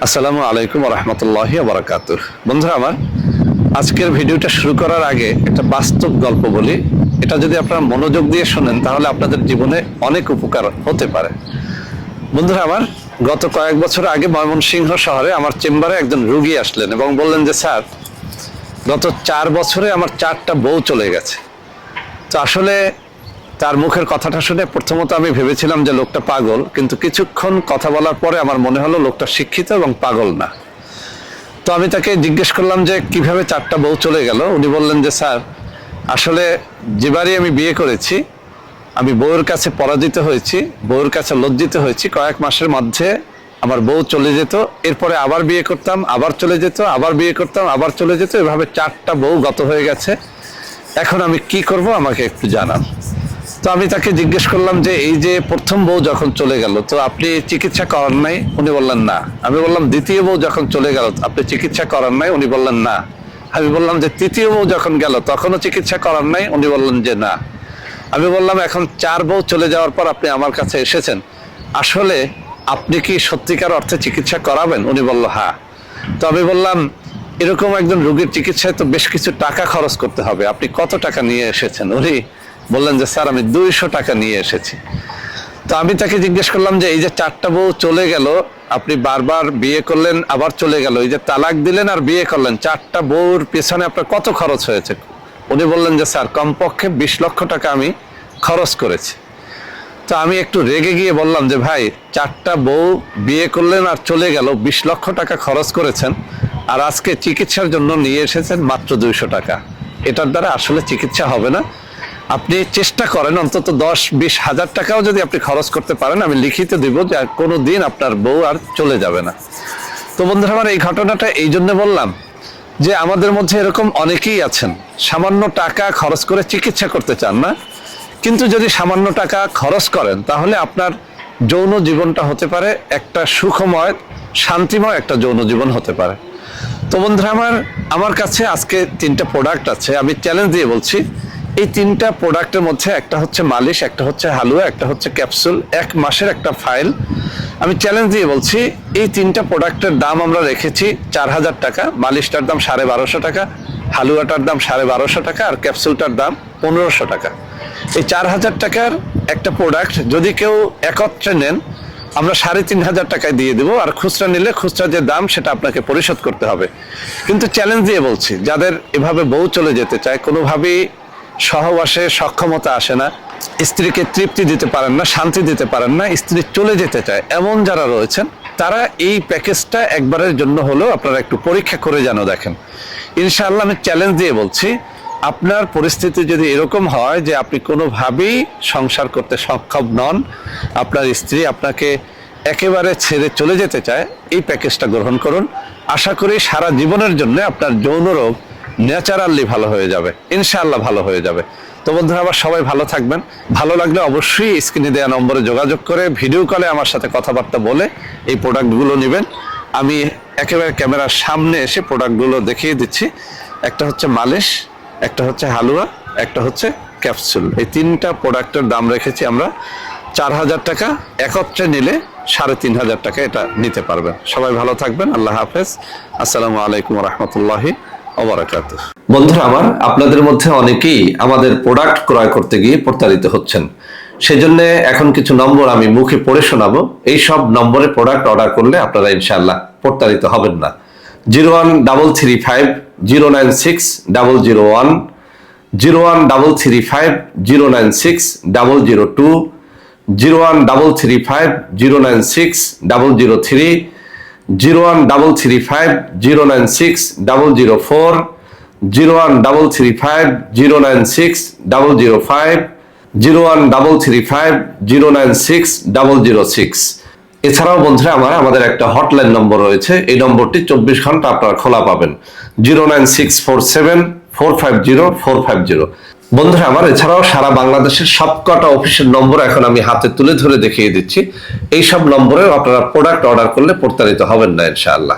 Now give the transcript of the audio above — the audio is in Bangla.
আসসালামু আলাইকুম রহমতুল্লাহি বারাকাতুহ। বন্ধুরা আমার, আজকের ভিডিওটা শুরু করার আগে একটা বাস্তব গল্প বলি। এটা যদি আপনারা মনোযোগ দিয়ে শোনেন তাহলে আপনাদের জীবনে অনেক উপকার হতে পারে। বন্ধুরা আমার, গত কয়েক বছর আগে ময়মনসিংহ শহরে আমার চেম্বারে একজন রুগী আসলেন এবং বললেন যে স্যার, গত 4 বছরে আমার 4টা বউ চলে গেছে। তো আসলে তার মুখের কথাটা শুনে প্রথমত আমি ভেবেছিলাম যে লোকটা পাগল, কিন্তু কিছুক্ষণ কথা বলার পরে আমার মনে হলো লোকটা শিক্ষিত এবং পাগল না। তো আমি তাকে জিজ্ঞেস করলাম যে কিভাবে 4টা বউ চলে গেল। উনি বললেন যে স্যার, আসলে যেবারই আমি বিয়ে করেছি আমি বউয়ের কাছে পরাজিত হয়েছি, বউয়ের কাছে লজ্জিত হয়েছি। কয়েক মাসের মধ্যে আমার বউ চলে যেত, এরপরে আবার বিয়ে করতাম, আবার চলে যেত, আবার বিয়ে করতাম, আবার চলে যেত, এভাবে 4টা বউ গত হয়ে গেছে। এখন আমি কি করব আমাকে একটু জানান। তো আমি তাকে জিজ্ঞেস করলাম যে এই যে প্রথম বউ যখন চলে গেল তো আপনি চিকিৎসা করার নাই? উনি বললেন না। আমি বললাম দ্বিতীয় বউ যখন চলে গেল আপনি চিকিৎসা করার নাই? উনি বললেন না। আমি বললাম যে তৃতীয় বউ যখন গেল তখনও চিকিৎসা করার নাই? উনি বললেন যে না। আমি বললাম এখন 4 বউ চলে যাওয়ার পর আপনি আমার কাছে এসেছেন, আসলে আপনি কি সত্যিকার অর্থে চিকিৎসা করাবেন? উনি বলল হ্যাঁ। তো আমি বললাম এরকম একজন রোগীর চিকিৎসায় তো বেশ কিছু টাকা খরচ করতে হবে, আপনি কত টাকা নিয়ে এসেছেন? উনি বললেন যে স্যার আমি 200 টাকা নিয়ে এসেছি। তো আমি তাকে জিজ্ঞেস করলাম যে এই যে 4টা বউ চলে গেল, আপনি বারবার বিয়ে করলেন আবার চলে গেল, এই যে তালাক দিলেন আর বিয়ে করলেন, 4টা বউর পেছনে আপনার কত খরচ হয়েছে? উনি বললেন যে স্যার কমপক্ষে 20 লক্ষ টাকা আমি খরচ করেছি। তো আমি একটু রেগে গিয়ে বললাম যে ভাই, 4টা বউ বিয়ে করলেন আর চলে গেল, 20 লক্ষ টাকা খরচ করেছেন, আর আজকে চিকিৎসার জন্য নিয়ে এসেছেন মাত্র 200 টাকা। এটার দ্বারা আসলে চিকিৎসা হবে না। আপনি চেষ্টা করেন অন্তত 10-20 হাজার টাকাও যদি আপনি খরচ করতে পারেন, আমি লিখিত দিব যে আর কোনো দিন আপনার বউ আর চলে যাবে না। তো বন্ধুরা আমার, এই ঘটনাটা এই জন্য বললাম যে আমাদের মধ্যে এরকম অনেকেই আছেন সামান্য টাকা খরচ করে চিকিৎসা করতে চান না, কিন্তু যদি সামান্য টাকা খরচ করেন তাহলে আপনার যৌন জীবনটা হতে পারে একটা সুখময় শান্তিময় একটা যৌন জীবন হতে পারে। তো বন্ধুরা আমার কাছে আজকে 3টা প্রোডাক্ট আছে। আমি চ্যালেঞ্জ দিয়ে বলছি, এই 3টা প্রোডাক্টের মধ্যে একটা হচ্ছে মালিশ, একটা হচ্ছে হালুয়া, একটা হচ্ছে ক্যাপসুল, 1 মাসের একটা ফাইল। আমি চ্যালেঞ্জ দিয়ে বলছি এই 3টা প্রোডাক্টের দাম আমরা রেখেছি 4000 টাকা। মালিশটার দাম 1250 টাকা, হালুয়াটার দাম 1250 টাকা, আর ক্যাপসুলটার দাম 1500 টাকা। এই 4000 টাকার একটা প্রোডাক্ট যদি কেউ একত্রে নেন আমরা 3500 টাকায় দিয়ে দেবো, আর খুচরা নিলে খুচরা যে দাম সেটা আপনাকে পরিশোধ করতে হবে। কিন্তু চ্যালেঞ্জ দিয়ে বলছি, যাদের এভাবে বউ চলে যেতে চায়, কোনোভাবেই সহবাসে সক্ষমতা আসে না, স্ত্রীকে তৃপ্তি দিতে পারেন না, শান্তি দিতে পারেন না, স্ত্রী চলে যেতে চায়, এমন যারা রয়েছেন তারা এই প্যাকেজটা একবারের জন্য হলেও আপনারা একটু পরীক্ষা করে যেন দেখেন। ইনশাআল্লাহ আমি চ্যালেঞ্জ দিয়ে বলছি, আপনার পরিস্থিতি যদি এরকম হয় যে আপনি কোনোভাবেই সংসার করতে সক্ষম নন, আপনার স্ত্রী আপনাকে একেবারে ছেড়ে চলে যেতে চায়, এই প্যাকেজটা গ্রহণ করুন। আশা করি সারা জীবনের জন্য আপনার যৌন রোগ ন্যাচারালি ভালো হয়ে যাবে, ইনশাআল্লাহ ভালো হয়ে যাবে। তো বন্ধুরা আবার সবাই ভালো থাকবেন। ভালো লাগলে অবশ্যই স্ক্রিনে দেওয়া নম্বরে যোগাযোগ করে ভিডিও কলে আমার সাথে কথাবার্তা বলে এই প্রোডাক্টগুলো নেবেন। আমি একেবারে ক্যামেরার সামনে এসে প্রোডাক্টগুলো দেখিয়ে দিচ্ছি। একটা হচ্ছে মালিশ, একটা হচ্ছে হালুয়া, একটা হচ্ছে ক্যাপসুল। এই 3টা প্রোডাক্টের দাম রেখেছি আমরা 4000 টাকা। একত্রে নিলে 3500 টাকা এটা নিতে পারবেন। সবাই ভালো থাকবেন। আল্লাহ হাফেজ। আসসালামু আলাইকুম রহমতুল্লাহি ওয়াবারাকাতুহু। বন্ধুরা আমার, আপনাদের মধ্যে অনেকেই আমাদের প্রোডাক্ট ক্রয় করতে গিয়ে প্রতারিত হচ্ছেন। সেজন্য এখন কিছু নম্বর আমি মুখে পড়ে শোনাবো। এই সব নম্বরে প্রোডাক্ট অর্ডার করলে আপনারা ইনশাআল্লাহ প্রতারিত হবেন না। 01335096001, 01335096002, 01335096003, 01335096004, 01335096005, 01335096006। এছাড়াও বন্ধুরা আমাদের একটা হটলাইন নম্বর রয়েছে, এই নম্বরটি 24 ঘন্টা আপনারা খোলা পাবেন, 09647450450। বন্ধুরা এছাড়াও সারা বাংলাদেশের সবকটা অফিসের নম্বর এখন আমি হাতে তুলে ধরে দেখিয়ে দিচ্ছি। এই সব নম্বরেও আপনারা প্রোডাক্ট অর্ডার করলে প্রতারিত হবেন না ইনশাআল্লাহ।